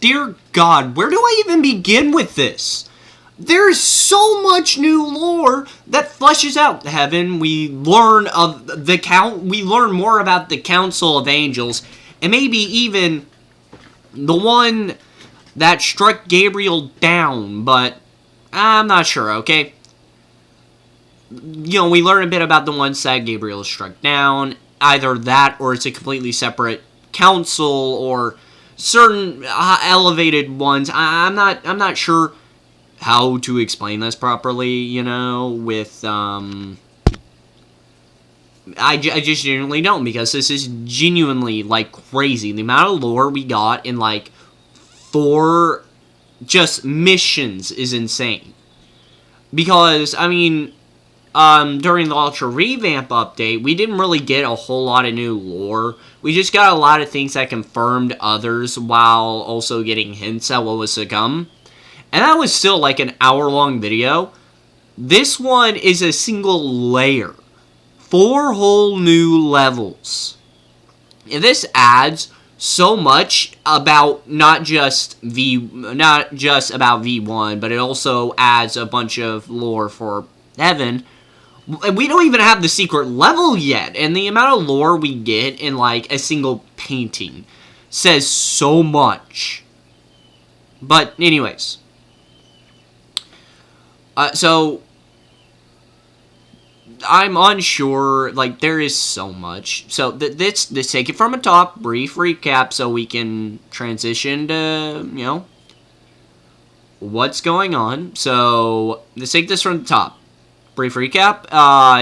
dear God, where do I even begin with this? There's so much new lore that fleshes out heaven. We learn we learn more about the Council of Angels, and maybe even the one that struck Gabriel down, but I'm not sure, okay? You know, we learn a bit about the ones that Gabriel struck down. Either that, or it's a completely separate council, or certain elevated ones. I'm not sure how to explain this properly, you know, with, I just genuinely don't, because this is genuinely, like, crazy. The amount of lore we got in, like, 4 just missions is insane. Because, I mean, during the Ultra Revamp update, we didn't really get a whole lot of new lore. We just got a lot of things that confirmed others, while also getting hints at what was to come. And that was still like an hour-long video. This one is a single layer. 4 whole new levels. And this adds so much about not just about V1, but it also adds a bunch of lore for Heaven. And we don't even have the secret level yet. And the amount of lore we get in like a single painting says so much. But anyways. So, I'm unsure, like, there is so much. So, let's take it from the top, brief recap, so we can transition to, you know, what's going on. So, let's take this from the top. Brief recap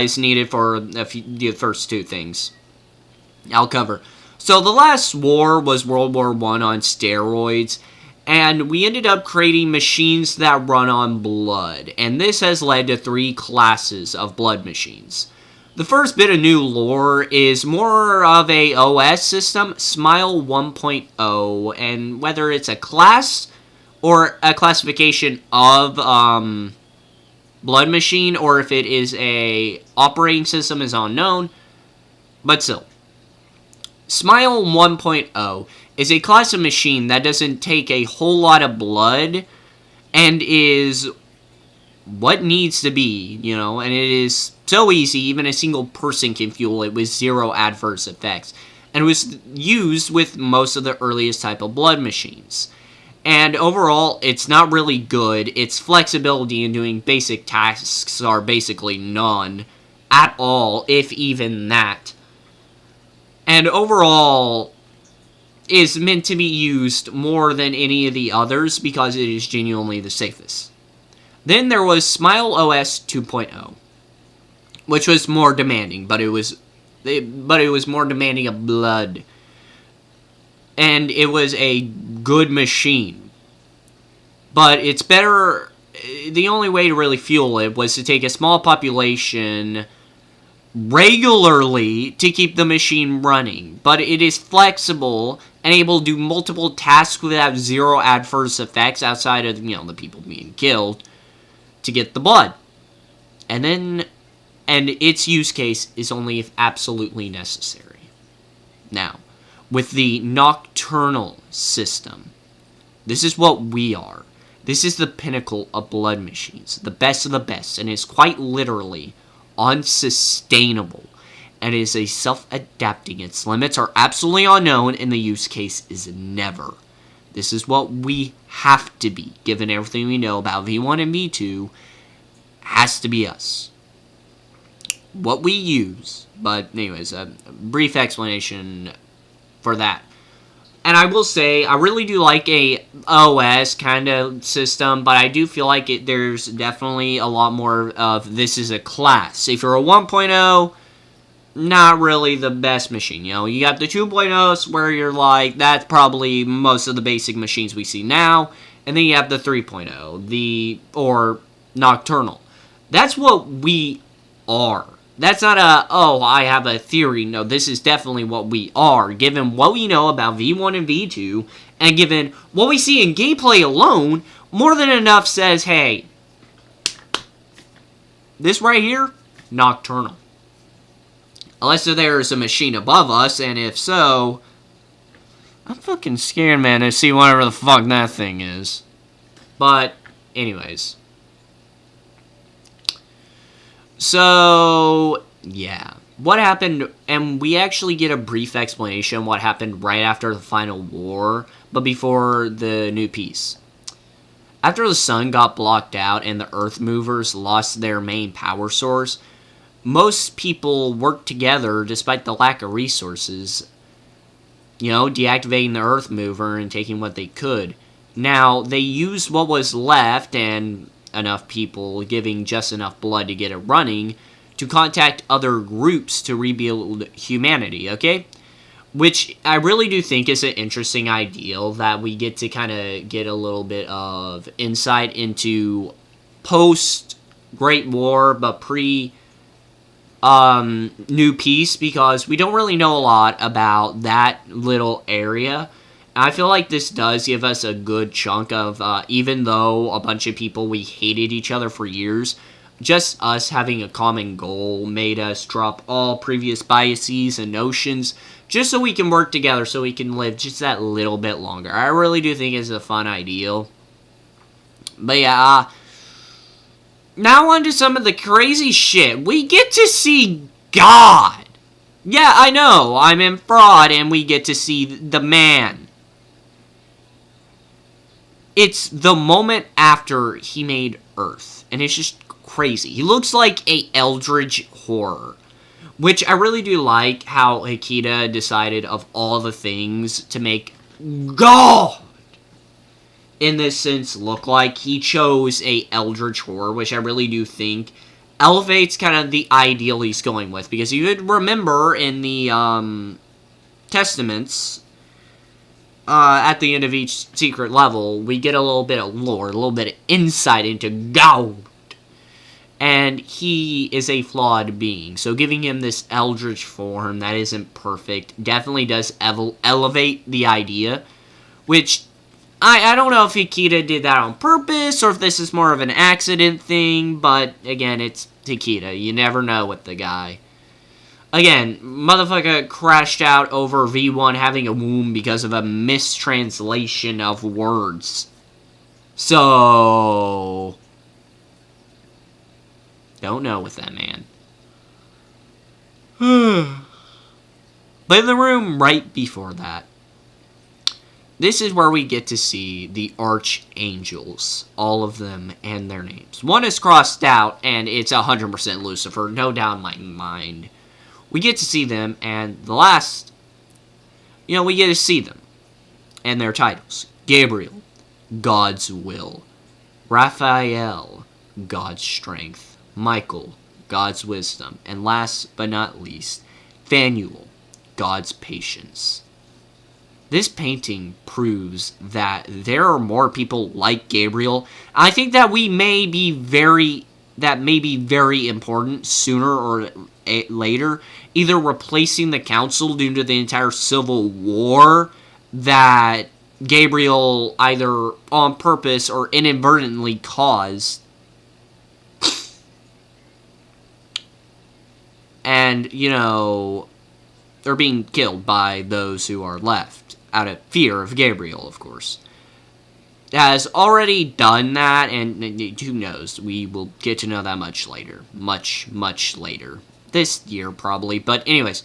is needed for the first 2 things I'll cover. So, the last war was World War I on steroids. And we ended up creating machines that run on blood. And this has led to 3 classes of blood machines. The first bit of new lore is more of a OS system, Smile 1.0. And whether it's a class or a classification of blood machine, or if it is a operating system, is unknown. But still. Smile 1.0 is a class of machine that doesn't take a whole lot of blood and is what needs to be, you know, and it is so easy, even a single person can fuel it with 0 adverse effects. And it was used with most of the earliest type of blood machines. And overall, it's not really good. Its flexibility in doing basic tasks are basically none at all, if even that. And overall, is meant to be used more than any of the others because it is genuinely the safest. Then there was Smile OS 2.0, which was more demanding, but it was more demanding of blood. And it was a good machine. But it's better, the only way to really fuel it was to take a small population regularly to keep the machine running, but it is flexible and able to do multiple tasks without 0 adverse effects outside of, you know, the people being killed to get the blood. And its use case is only if absolutely necessary. Now, with the nocturnal system, this is what we are. This is the pinnacle of blood machines, the best of the best, and is quite literally unsustainable, and is a self-adapting. Its limits are absolutely unknown, and the use case is never. This is what we have to be, given everything we know about V1 and V2, has to be us. What we use, but anyways, a brief explanation for that. And I will say, I really do like a OS kind of system, but I do feel like there's definitely a lot more of this is a class. If you're a 1.0, not really the best machine. You know, you got the 2.0s where you're like, that's probably most of the basic machines we see now. And then you have the 3.0, or Nocturnal. That's what we are. That's not I have a theory. No, this is definitely what we are, given what we know about V1 and V2, and given what we see in gameplay alone, more than enough says, hey, this right here, Nocturnal. Unless there is a machine above us, and if so, I'm fucking scared, man, to see whatever the fuck that thing is. But, anyways. So, yeah. What happened, and we actually get a brief explanation what happened right after the final war, but before the new peace. After the sun got blocked out and the Earth Movers lost their main power source, most people worked together despite the lack of resources. You know, deactivating the Earth Mover and taking what they could. Now, they used what was left and enough people giving just enough blood to get it running to contact other groups to rebuild humanity, okay? Which I really do think is an interesting ideal that we get to kind of get a little bit of insight into post-Great War, but new peace, because we don't really know a lot about that little area. I feel like this does give us a good chunk of, even though a bunch of people, we hated each other for years, just us having a common goal made us drop all previous biases and notions, just so we can work together, so we can live just that little bit longer. I really do think it's a fun ideal. But yeah, now on to some of the crazy shit. We get to see God. Yeah, I know, I'm in fraud, and we get to see the man. It's the moment after he made Earth, and it's just crazy. He looks like a eldritch horror, which I really do like how Hikita decided of all the things to make God in this sense look like. He chose a eldritch horror, which I really do think elevates kind of the ideal he's going with, because you could remember in the Testaments, at the end of each secret level, we get a little bit of lore, a little bit of insight into God. And he is a flawed being. So giving him this eldritch form that isn't perfect definitely does elevate the idea. Which, I don't know if Hikita did that on purpose, or if this is more of an accident thing. But, again, it's Hikita. You never know with the guy. Again, motherfucker crashed out over V1 having a womb because of a mistranslation of words. So, don't know with that man. But in the room right before that, this is where we get to see the archangels, all of them and their names. One is crossed out, and it's 100% Lucifer, no doubt in my mind. We get to see them, and the last, we get to see them and their titles. Gabriel, God's will. Raphael, God's strength. Michael, God's wisdom. And last but not least, Phanuel, God's patience. This painting proves that there are more people like Gabriel. I think that may be very important sooner or later, either replacing the council due to the entire civil war that Gabriel either on purpose or inadvertently caused. And, they're being killed by those who are left, out of fear of Gabriel, of course. Has already done that, and who knows, we will get to know that much later. Much, much later. This year, probably. But anyways,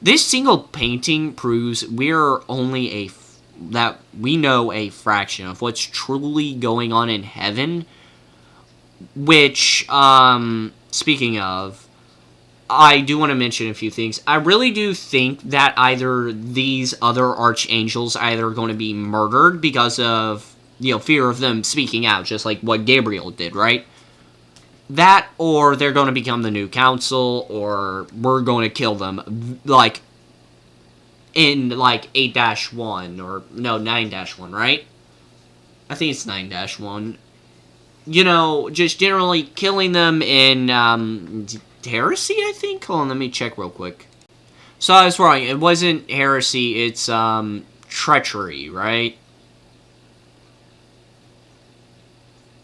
this single painting proves that we know a fraction of what's truly going on in heaven. Which, speaking of, I do want to mention a few things. I really do think that either these other archangels either are going to be murdered because of, fear of them speaking out, just like what Gabriel did, right? That, or they're going to become the new council, or we're going to kill them, in, 8-1, or, no, 9-1, right? I think it's 9-1. Just generally killing them in, heresy, I think? Hold on, let me check real quick. So I was wrong, it wasn't heresy, it's, treachery, right?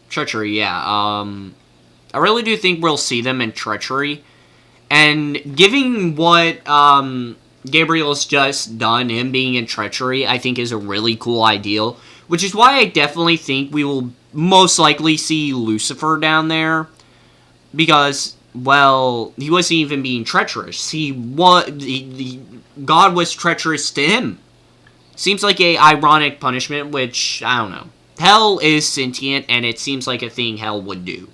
Treachery, yeah, I really do think we'll see them in treachery. And given what Gabriel's just done, him being in treachery, I think is a really cool ideal. Which is why I definitely think we will most likely see Lucifer down there. Because, well, he wasn't even being treacherous. God was treacherous to him. Seems like a ironic punishment, which, I don't know. Hell is sentient, and it seems like a thing hell would do.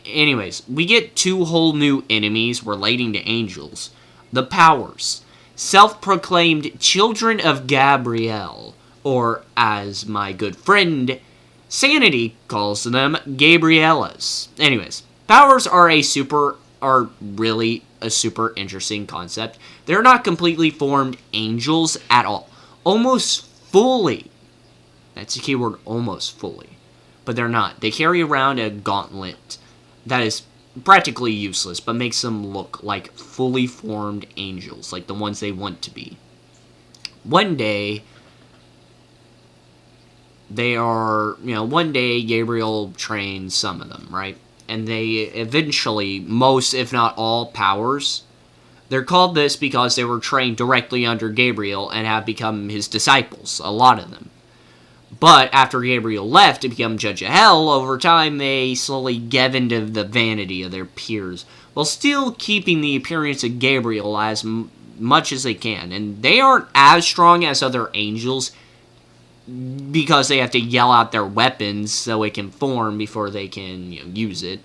Anyways, we get 2 whole new enemies relating to angels. The Powers. Self-proclaimed children of Gabriel. Or, as my good friend Sanity calls them, Gabrielas. Anyways, Powers are really a super interesting concept. They're not completely formed angels at all. Almost fully. That's the key word, almost fully. But they're not. They carry around a gauntlet that is practically useless, but makes them look like fully formed angels, like the ones they want to be. One day Gabriel trains some of them, right? And they eventually, most if not all powers, they're called this because they were trained directly under Gabriel and have become his disciples, a lot of them. But after Gabriel left to become Judge of Hell, over time they slowly gave into the vanity of their peers, while still keeping the appearance of Gabriel as much as they can. And they aren't as strong as other angels, because they have to yell out their weapons so it can form before they can use it.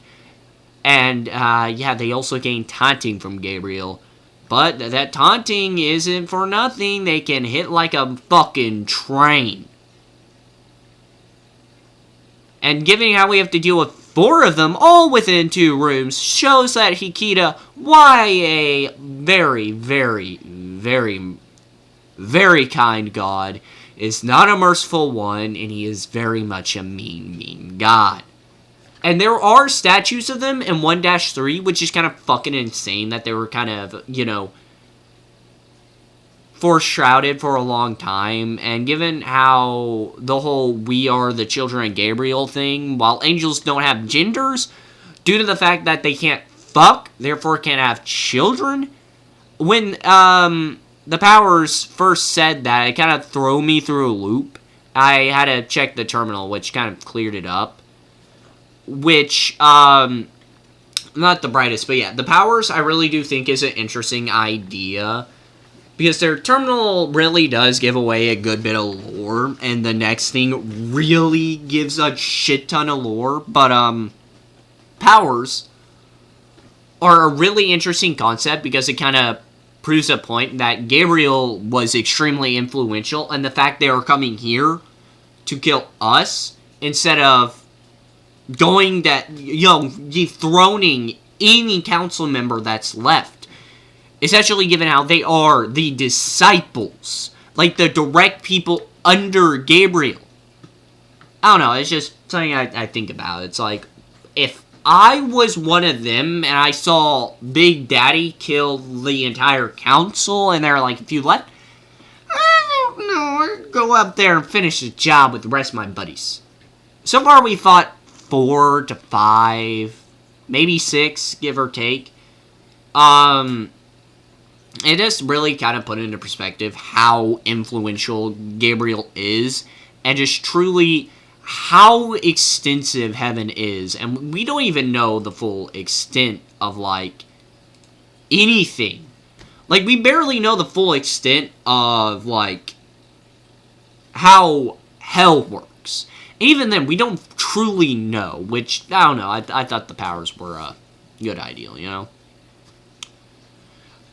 And, they also gain taunting from Gabriel. But that taunting isn't for nothing. They can hit like a fucking train. And given how we have to deal with 4 of them, all within 2 rooms, shows that Hikita, why a very, very, very, very kind god, is not a merciful one, and he is very much a mean god. And there are statues of them in 1-3, which is kind of fucking insane that they were kind of, foreshrouded for a long time. And given how the whole we are the children of Gabriel thing, while angels don't have genders, due to the fact that they can't fuck, therefore can't have children, when, the Powers first said that, it kind of threw me through a loop. I had to check the terminal, which kind of cleared it up. Which, not the brightest, but yeah, the Powers I really do think is an interesting idea. Because their terminal really does give away a good bit of lore, and the next thing really gives a shit ton of lore. But, Powers are a really interesting concept because it kind of proves a point that Gabriel was extremely influential, and the fact they are coming here to kill us instead of going that, dethroning any council member that's left, especially given how they are the disciples, like the direct people under Gabriel. I don't know, it's just something I think about. It's like, if I was one of them, and I saw Big Daddy kill the entire council, and there are like a few left, I don't know, I'd go up there and finish the job with the rest of my buddies. So far we fought 4 to 5, maybe 6, give or take. It just really kind of put into perspective how influential Gabriel is, and just truly how extensive heaven is. And we don't even know the full extent of, like, anything. Like, we barely know the full extent of, like, how hell works. Even then, we don't truly know, which, I don't know, I thought the Powers were a good ideal,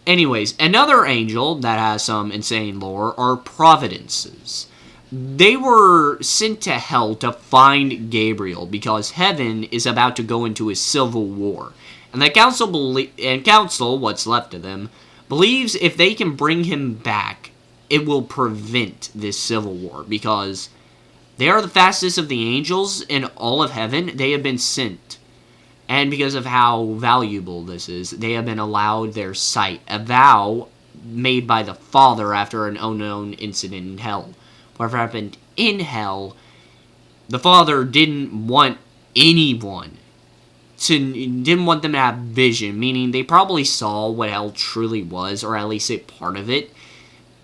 Anyways, another angel that has some insane lore are providences. They were sent to hell to find Gabriel because heaven is about to go into a civil war. And the council, what's left of them, believes if they can bring him back, it will prevent this civil war. Because they are the fastest of the angels in all of heaven. They have been sent. And because of how valuable this is, they have been allowed their sight. A vow made by the Father after an unknown incident in hell. Whatever happened in hell, the Father didn't want anyone didn't want them to have vision, meaning they probably saw what hell truly was, or at least a part of it.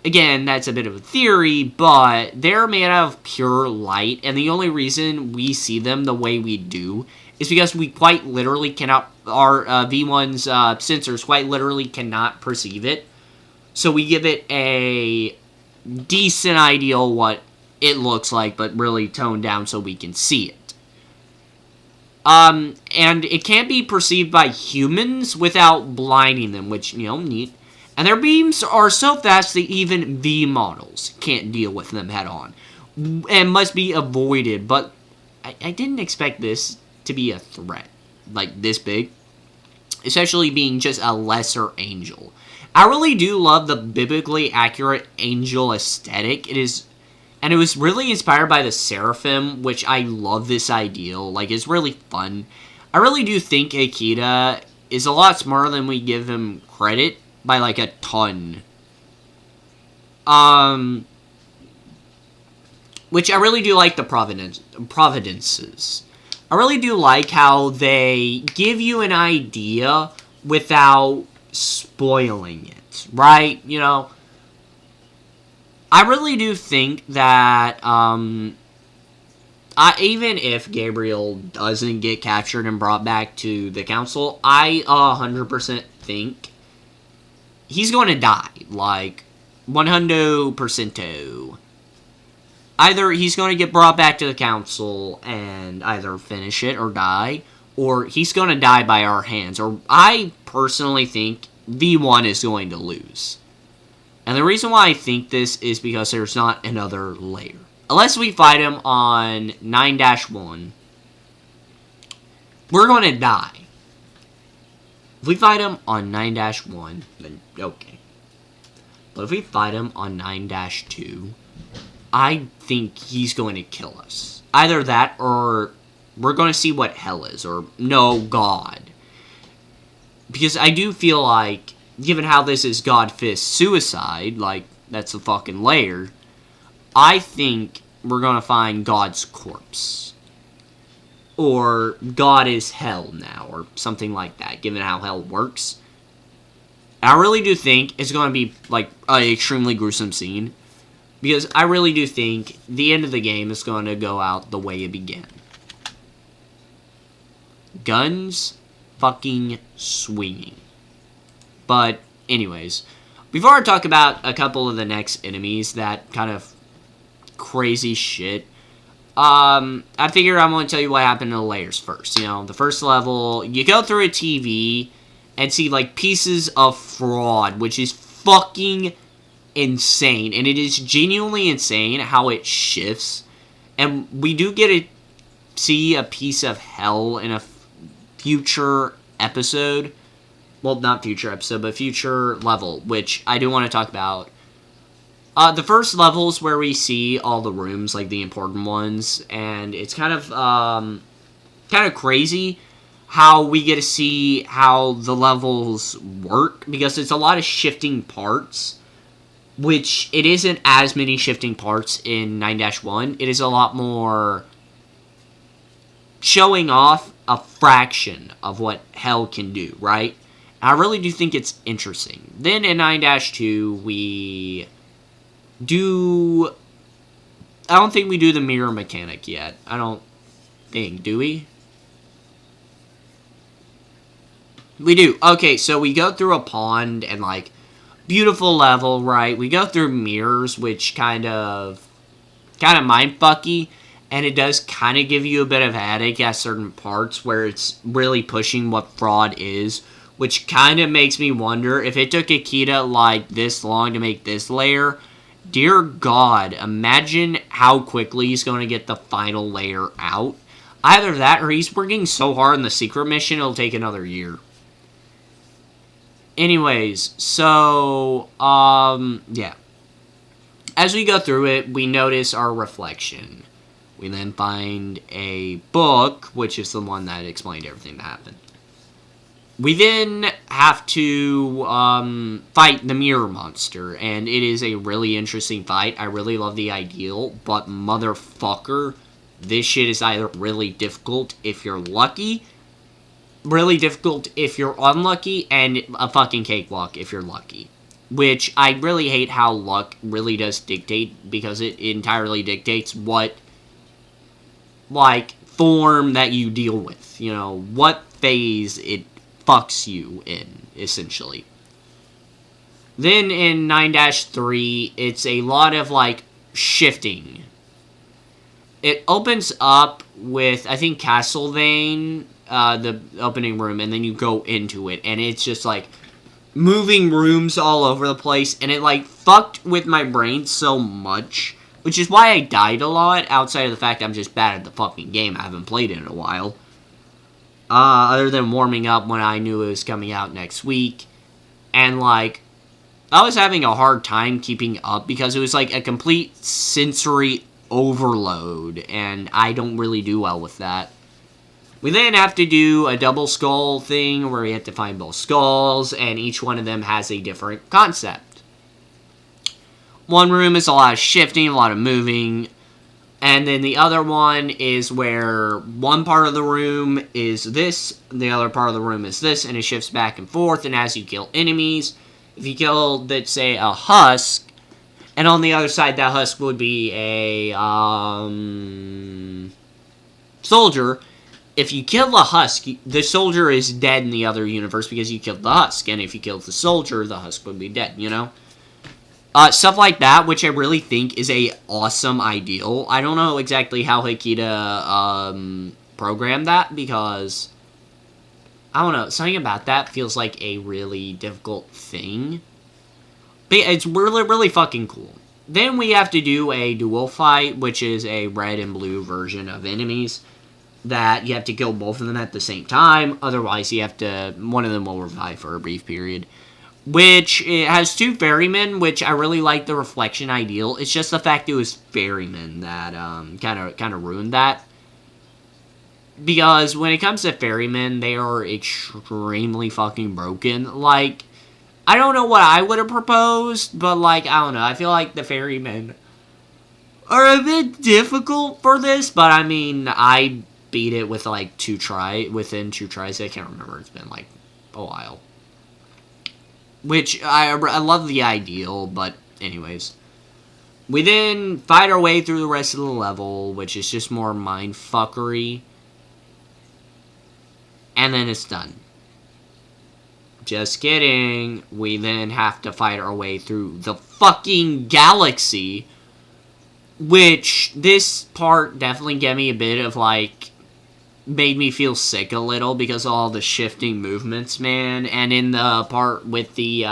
Again, that's a bit of a theory, but they're made out of pure light, and the only reason we see them the way we do is because we quite literally cannot, our V1's sensors quite literally cannot perceive it. So we give it a decent idea of what it looks like, but really toned down so we can see it. And it can't be perceived by humans without blinding them, which, neat. And their beams are so fast that even V models can't deal with them head on, and must be avoided. But I didn't expect this to be a threat, like this big, especially being just a lesser angel. I really do love the biblically accurate angel aesthetic. It was really inspired by the Seraphim, which I love this ideal. Like, it's really fun. I really do think Akita is a lot smarter than we give him credit by, like, a ton. Which I really do like the providences. I really do like how they give you an idea without spoiling it, right? I really do think that, even if Gabriel doesn't get captured and brought back to the council, I 100% think he's going to die, like, 100%. Either he's going to get brought back to the council and either finish it or die, or he's going to die by our hands, or I personally think V1 is going to lose. And the reason why I think this is because there's not another layer. Unless we fight him on 9-1, we're going to die. If we fight him on 9-1, then okay. But if we fight him on 9-2, I think he's going to kill us. Either that, or we're going to see what hell is, or no, God. Because I do feel like, given how this is God Fist suicide, like, that's a fucking layer, I think we're going to find God's corpse. Or God is hell now, or something like that, given how hell works. I really do think it's going to be, like, an extremely gruesome scene. Because I really do think the end of the game is going to go out the way it began. Guns fucking swinging. But, anyways, before I talk about a couple of the next enemies, that kind of crazy shit, I figure I'm going to tell you what happened in the layers first. The first level, you go through a TV and see, like, pieces of fraud, which is fucking insane. And it is genuinely insane how it shifts. And we do get to see a piece of hell in a future episode. Well, not future episode, but future level, which I do want to talk about. The first level's where we see all the rooms, like the important ones, and it's kind of crazy how we get to see how the levels work, because it's a lot of shifting parts, which it isn't as many shifting parts in 9-1. It is a lot more showing off a fraction of what hell can do, right? I really do think it's interesting. Then in 9-2, we do... I don't think we do the mirror mechanic yet. I don't think. Do we? We do. Okay, so we go through a pond and, like, beautiful level, right? We go through mirrors, which kind of mindfucky. And it does kind of give you a bit of headache at certain parts where it's really pushing what fraud is. Which kind of makes me wonder if it took Akita like this long to make this layer. Dear God, imagine how quickly he's going to get the final layer out. Either that or he's working so hard on the secret mission it'll take another year. Anyways, so, yeah. As we go through it, we notice our reflection. We then find a book, which is the one that explained everything that happened. We then have to fight the mirror monster, and it is a really interesting fight. I really love the ideal, but motherfucker, this shit is either really difficult if you're lucky, really difficult if you're unlucky, and a fucking cakewalk if you're lucky. Which I really hate how luck really does dictate, because it entirely dictates what, like, form that you deal with. You know, what phase it fucks you in, essentially. Then in 9-3, it's a lot of, like, shifting. It opens up with, I think, Castlevania, the opening room, and then you go into it, and it's just, like, moving rooms all over the place, and it, like, fucked with my brain so much, which is why I died a lot, outside of the fact I'm just bad at the fucking game. I haven't played it in a while. Other than warming up when I knew it was coming out next week, and, like, I was having a hard time keeping up, because it was, like, a complete sensory overload, and I don't really do well with that. We then have to do a double skull thing where we have to find both skulls, and each one of them has a different concept. One room is a lot of shifting, a lot of moving, and then the other one is where one part of the room is this, the other part of the room is this, and it shifts back and forth, and as you kill enemies, if you kill, let's say, a husk, and on the other side that husk would be a soldier. If you kill the husk, the soldier is dead in the other universe because you killed the husk. And if you killed the soldier, the husk would be dead, you know? Stuff like that, which I really think is a awesome ideal. I don't know exactly how Hikita programmed that, because I don't know, something about that feels like a really difficult thing. But it's really, really fucking cool. Then we have to do a dual fight, which is a red and blue version of enemies, that you have to kill both of them at the same time, otherwise you have to, one of them will revive for a brief period. Which, it has two ferrymen, which I really like the reflection ideal. It's just the fact it was ferrymen that kind of ruined that. Because when it comes to ferrymen, they are extremely fucking broken. Like, I don't know what I would have proposed, but, like, I don't know, I feel like the ferrymen are a bit difficult for this, but I mean, I beat it with, like, within two tries. I can't remember, it's been, like, a while. Which, I love the ideal, but anyways. We then fight our way through the rest of the level, which is just more mindfuckery. And then it's done. Just kidding. We then have to fight our way through the fucking galaxy. Which, this part definitely gave me a bit of, like, made me feel sick a little because of all the shifting movements, man. And in the part with the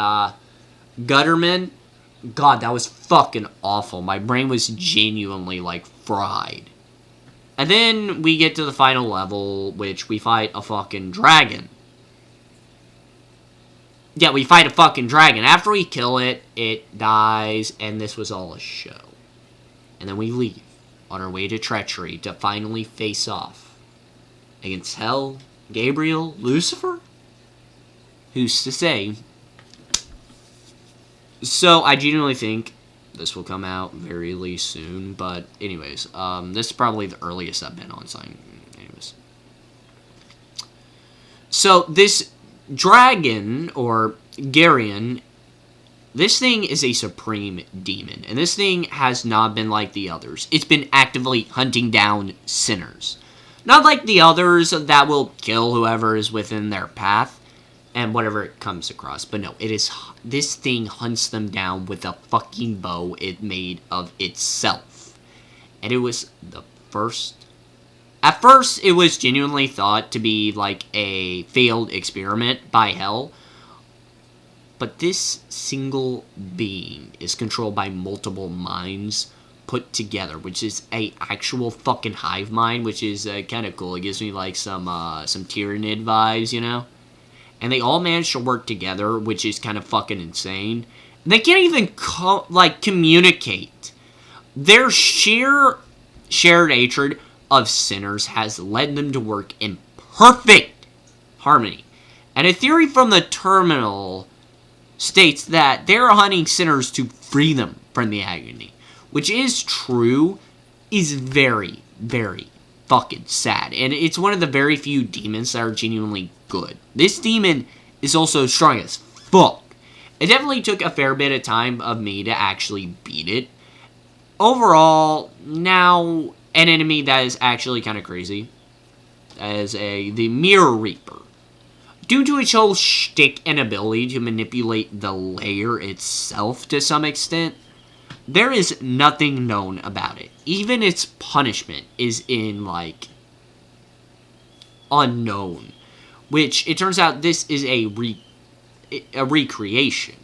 Gutterman, God, that was fucking awful. My brain was genuinely, like, fried. And then we get to the final level, which we fight a fucking dragon. Yeah, we fight a fucking dragon. After we kill it, it dies, and this was all a show. And then we leave on our way to Treachery to finally face off against Hell, Gabriel, Lucifer? Who's to say? So, I genuinely think this will come out very soon, but anyways, this is probably the earliest I've been on something. Anyways. So, this dragon, or Garion, this thing is a supreme demon, and this thing has not been like the others. It's been actively hunting down sinners. Not like the others that will kill whoever is within their path and whatever it comes across. But no, this thing hunts them down with a fucking bow it made of itself. And it was the first... At first, it was genuinely thought to be like a failed experiment by Hell. But this single being is controlled by multiple minds put together, which is a actual fucking hive mind, which is kind of cool. It gives me like some Tyranid vibes, you know? And they all manage to work together, which is kind of fucking insane. And they can't even communicate. Their shared hatred of sinners has led them to work in perfect harmony. And a theory from the Terminal states that they're hunting sinners to free them from the agony, which is true, is very, very fucking sad. And it's one of the very few demons that are genuinely good. This demon is also strong as fuck. It definitely took a fair bit of time of me to actually beat it. Overall, now an enemy that is actually kind of crazy as the Mirror Reaper. Due to its whole shtick and ability to manipulate the layer itself to some extent, there is nothing known about it. Even its punishment is unknown. Which, it turns out, this is a recreation.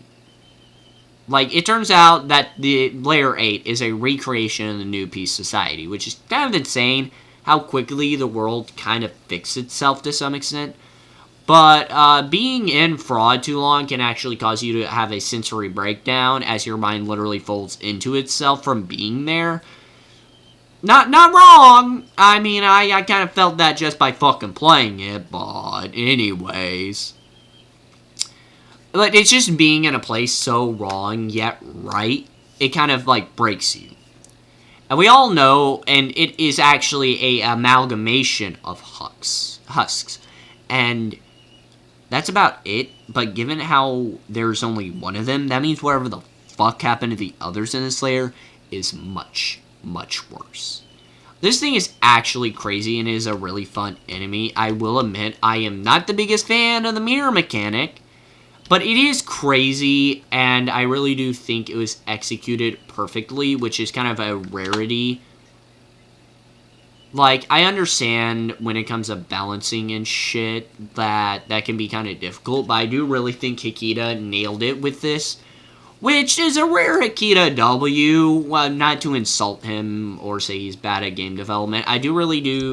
It turns out that the Layer 8 is a recreation of the New Peace Society, which is kind of insane how quickly the world kind of fixed itself to some extent. But being in fraud too long can actually cause you to have a sensory breakdown as your mind literally folds into itself from being there. Not wrong. I mean, I kind of felt that just by fucking playing it, but anyways. But it's just being in a place so wrong yet right, it kind of breaks you. And we all know, and it is actually a amalgamation of husks. And that's about it, but given how there's only one of them, that means whatever the fuck happened to the others in this layer is much, much worse. This thing is actually crazy and is a really fun enemy. I will admit, I am not the biggest fan of the mirror mechanic, but it is crazy, and I really do think it was executed perfectly, which is kind of a rarity. I understand when it comes to balancing and shit that can be kind of difficult, but I do really think Hikita nailed it with this, which is a rare Hikita W. Well, not to insult him or say he's bad at game development. I really do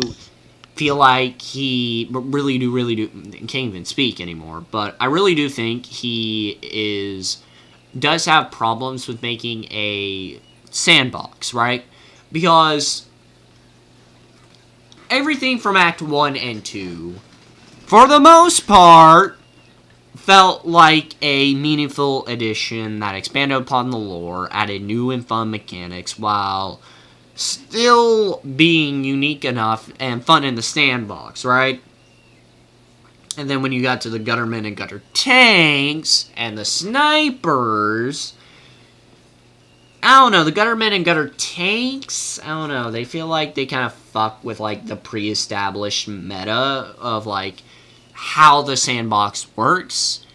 feel like he really do can't even speak anymore, but I really do think he does have problems with making a sandbox, right? Because everything from Act 1 and 2, for the most part, felt like a meaningful addition that expanded upon the lore, added new and fun mechanics, while still being unique enough and fun in the sandbox, right? And then when you got to the Guttermen and Gutter Tanks, and the Snipers, I don't know, the Guttermen and Gutter Tanks, I don't know, they feel like they kind of fuck with, the pre-established meta of, how the sandbox works.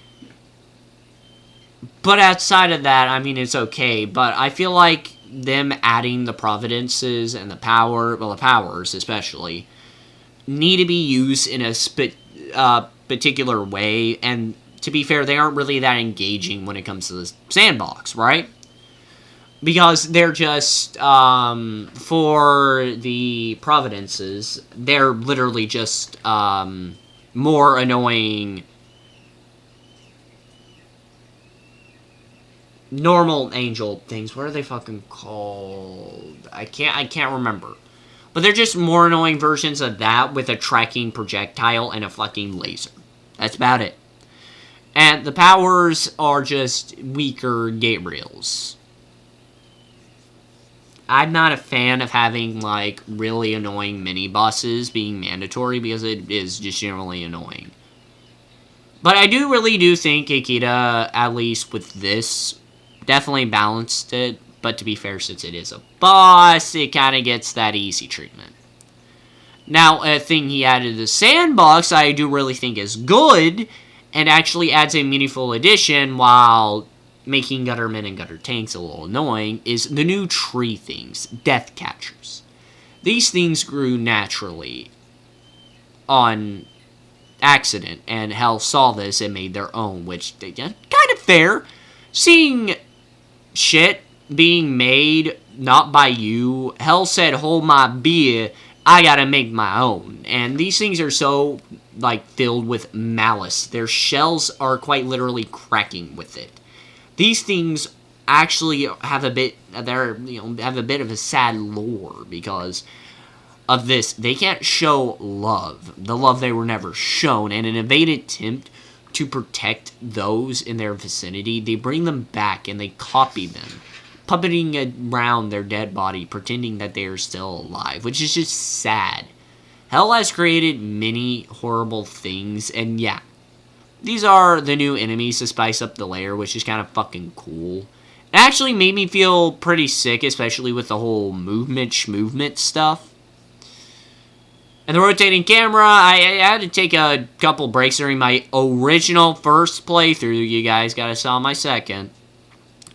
But outside of that, I mean, it's okay, but I feel like them adding the Providences and the powers especially, need to be used in a particular way, and to be fair, they aren't really that engaging when it comes to the sandbox, right? Because they're just, for the Providences, they're literally just, more annoying normal angel things. What are they fucking called? I can't remember. But they're just more annoying versions of that with a tracking projectile and a fucking laser. That's about it. And the powers are just weaker Gabriels. I'm not a fan of having, really annoying mini-bosses being mandatory because it is just generally annoying. But I really do think Akita, at least with this, definitely balanced it. But to be fair, since it is a boss, it kind of gets that easy treatment. Now, a thing he added to the sandbox I do really think is good, and actually adds a meaningful addition while making Guttermen and Gutter Tanks a little annoying, is the new tree things, Death Catchers. These things grew naturally on accident, and Hell saw this and made their own, which they kind of fair. Seeing shit being made not by you, Hell said, hold my beer, I gotta make my own. And these things are so, filled with malice. Their shells are quite literally cracking with it. These things actually have a bit of a sad lore because of this. They can't show love. The love they were never shown. And in an evaded attempt to protect those in their vicinity, they bring them back and they copy them, puppeting around their dead body, pretending that they are still alive, which is just sad. Hell has created many horrible things, and yeah, these are the new enemies to spice up the layer, which is kind of fucking cool. It actually made me feel pretty sick, especially with the whole movement stuff. And the rotating camera, I had to take a couple breaks during my original first playthrough. You guys gotta saw my second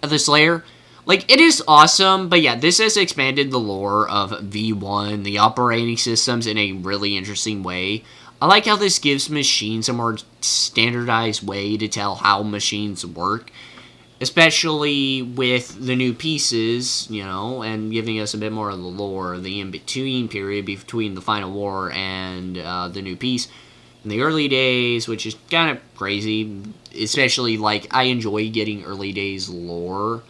of this layer. Like, it is awesome, but yeah, this has expanded the lore of V1, the operating systems, in a really interesting way. I like how this gives machines a more standardized way to tell how machines work, especially with the new pieces, you know, and giving us a bit more of the lore, the in-between period between the final war and the new piece. In the early days, which is kind of crazy, especially, like, I enjoy getting early days lore.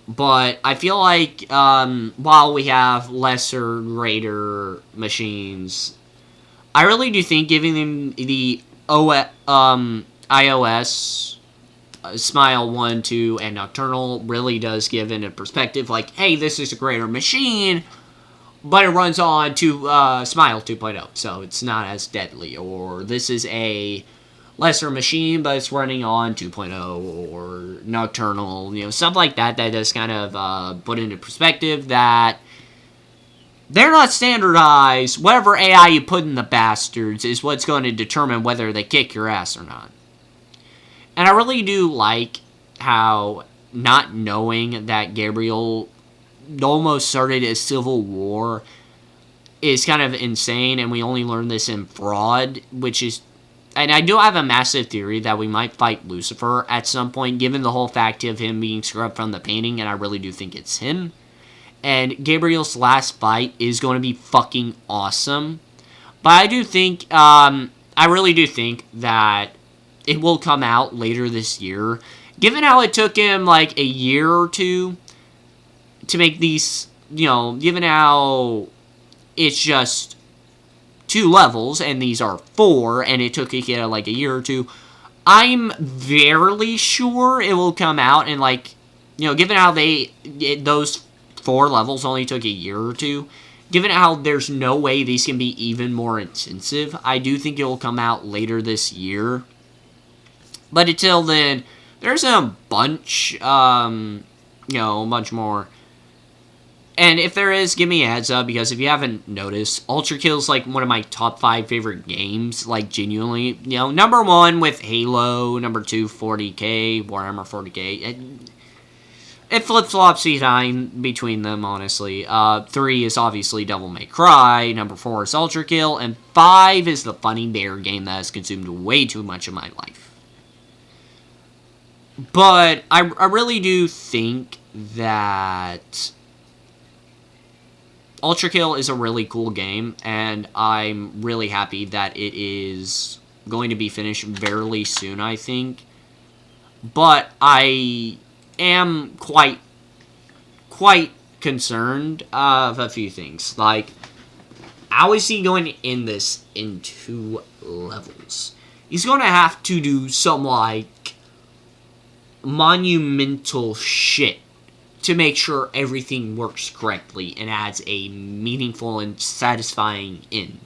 But I feel like while we have lesser, greater machines, I really do think giving them the iOS, Smile 1, 2, and Nocturnal really does give in a perspective like, hey, this is a greater machine, but it runs on to Smile 2.0, so it's not as deadly. Or this is a lesser machine, but it's running on 2.0 or Nocturnal, you know, stuff like that. That does kind of put into perspective that they're not standardized. Whatever AI you put in the bastards is what's going to determine whether they kick your ass or not. And I really do like how not knowing that Gabriel almost started a civil war is kind of insane, and we only learned this in Fraud, which is... And I do have a massive theory that we might fight Lucifer at some point, given the whole fact of him being scrubbed from the painting, and I really do think it's him. And Gabriel's last fight is going to be fucking awesome. But I do think, I really do think that it will come out later this year. Given how it took him, like, a year or two to make these, you know, given how it's just 2 levels, and these are 4, and it took it, like, a year or two, I'm very sure it will come out, and, like, you know, given how those 4 levels only took a year or two, given how there's no way these can be even more intensive, I do think it will come out later this year. But until then, there's a bunch, you know, a bunch more. And if there is, give me a heads up, because if you haven't noticed, Ultrakill is, like, one of my top 5 favorite games, like, genuinely. You know, number 1 with Halo, number 2, 40k, Warhammer 40k. It flip-flops between them, honestly. 3 is obviously Devil May Cry, number 4 is Ultrakill, and 5 is the Funny Bear game that has consumed way too much of my life. But I really do think that Ultrakill is a really cool game, and I'm really happy that it is going to be finished very soon, I think. But I am quite concerned of a few things. Like, how is he going to end this in 2 levels? He's going to have to do some, like, monumental shit to make sure everything works correctly and adds a meaningful and satisfying end.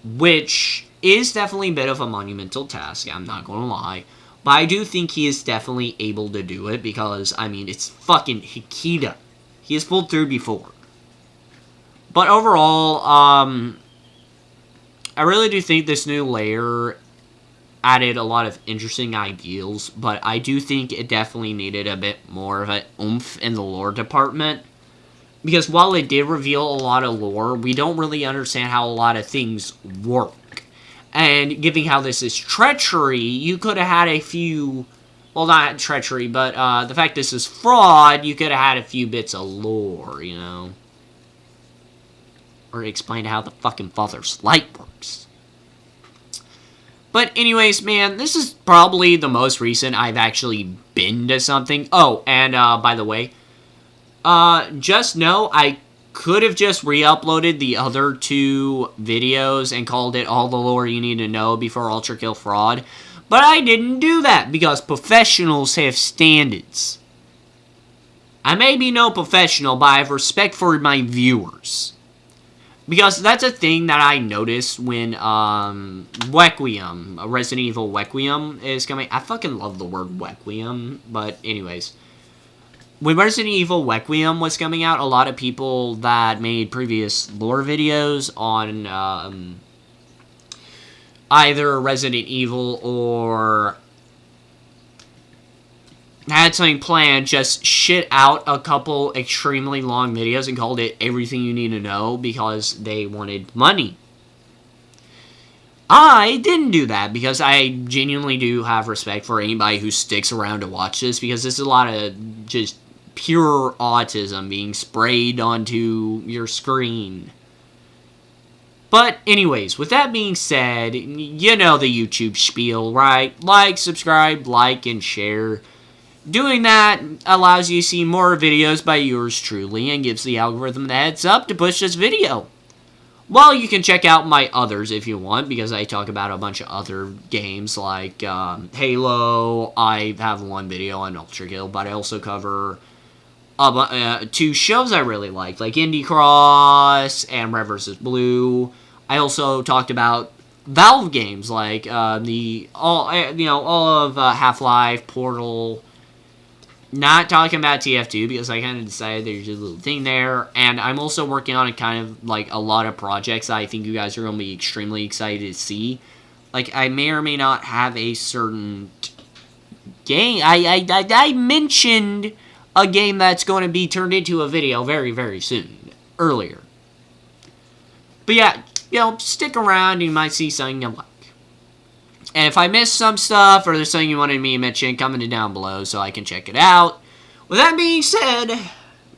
Which is definitely a bit of a monumental task, I'm not going to lie. But I do think he is definitely able to do it because, I mean, it's fucking Hikita. He has pulled through before. But overall, I really do think this new layer added a lot of interesting ideals, but I do think it definitely needed a bit more of an oomph in the lore department. Because while it did reveal a lot of lore, we don't really understand how a lot of things work. And given how this is treachery, you could have had a few... Well, not treachery, but the fact this is fraud, you could have had a few bits of lore, you know? Or explain how the fucking Father's Light works. But anyways, man, this is probably the most recent I've actually been to something. Oh, and by the way, just know I could have just re-uploaded the other 2 videos and called it All the Lore You Need to Know Before Ultrakill Fraud. But I didn't do that because professionals have standards. I may be no professional, but I have respect for my viewers. Because that's a thing that I noticed when Requiem, Resident Evil Requiem is coming. I fucking love the word Requiem, but anyways. When Resident Evil Requiem was coming out, a lot of people that made previous lore videos on either Resident Evil or had something planned, just shit out a couple extremely long videos and called it Everything You Need to Know because they wanted money. I didn't do that because I genuinely do have respect for anybody who sticks around to watch this, because this is a lot of just pure autism being sprayed onto your screen. But anyways, with that being said, you know the YouTube spiel, right? Like, subscribe, like, and share. Doing that allows you to see more videos by yours truly and gives the algorithm the heads up to push this video. Well, you can check out my others if you want, because I talk about a bunch of other games like Halo. I have one video on Ultrakill, but I also cover 2 shows I really like Indie Cross and Red vs. Blue. I also talked about Valve games like all of Half-Life, Portal. Not talking about TF2 because I kind of decided there's a little thing there. And I'm also working on a lot of projects I think you guys are going to be extremely excited to see. I may or may not have a certain game. I mentioned a game that's going to be turned into a video very, very soon. Earlier. But yeah, stick around. You might see something you like. And if I missed some stuff, or there's something you wanted me to mention, comment it down below so I can check it out. With that being said,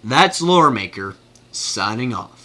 that's Loremaker, signing off.